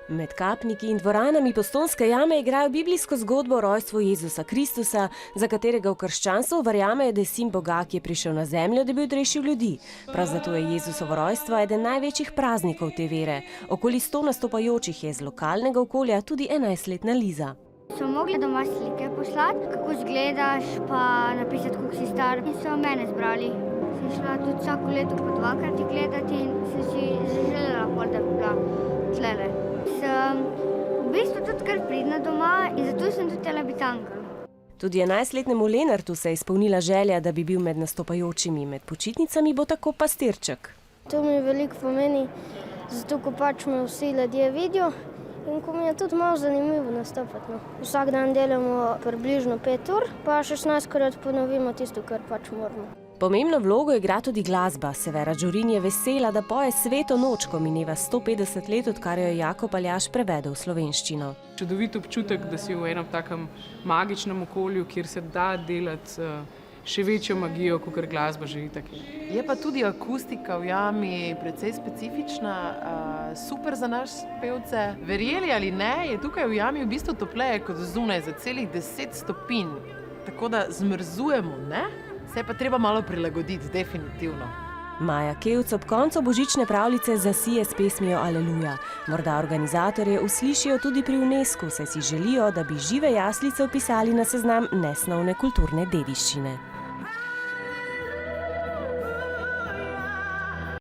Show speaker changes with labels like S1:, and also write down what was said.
S1: Med kapniki in dvoranami Postojnske jame igrajo biblijsko zgodbo o rojstvu Jezusa Kristusa, za katerega v krščanstvu verjamejo, da je sin Boga, ki je prišel na zemljo, da bi odrešil ljudi. Prav zato je Jezusovo rojstvo eden največjih praznikov te vere. Okoli 100 nastopajočih je iz lokalnega okolja tudi 11-letna Liza.
S2: So mogli doma slike poslati, kako izgledaš, pa napisati, kako si star. In so mene zbrali. Sem šla tudi vsako leto po 2-krat gledati in sem si zaželela, da bi bila tlele. Sem v bistvu tudi kar pridna doma in zato sem tudi tela biti angel.
S1: Tudi 11-letnemu Lenartu se je izpolnila želja, da bi bil med nastopajočimi. Med počitnicami bo tako pastirček.
S3: To mi veliko pomeni, zato ko pač me vsi ljudje vidijo in ko mi je tudi malo zanimivo nastopati. No. Vsak dan delamo približno 5 ur, pa 16-krat ponovimo tisto, kar pač moramo.
S1: Pomembno vlogo igra tudi glasba. Severa Žurin je vesela, da poje Sveto noč, ko mineva 150 let, odkar jo je Jakob Aljaž prevedel v slovenščino.
S4: Čudovit občutek, da si v enem takem magičnem okolju, kjer se da delati še večjo magijo, kakor glasba že itak je.
S5: Je pa tudi akustika v jami precej specifična, super za naš pevce. Verjeli ali ne, je tukaj v jami v bistvu topleje kot zunaj za celih 10 stopinj. Tako da zmrzujemo, ne? Se je pa treba malo prilagoditi, definitivno.
S1: Maja Kevc ob koncu božične pravljice zasije s pesmijo Aleluja. Morda organizatorje uslišijo tudi pri UNESCO, saj si želijo, da bi žive jaslice vpisali na seznam nesnovne kulturne dediščine.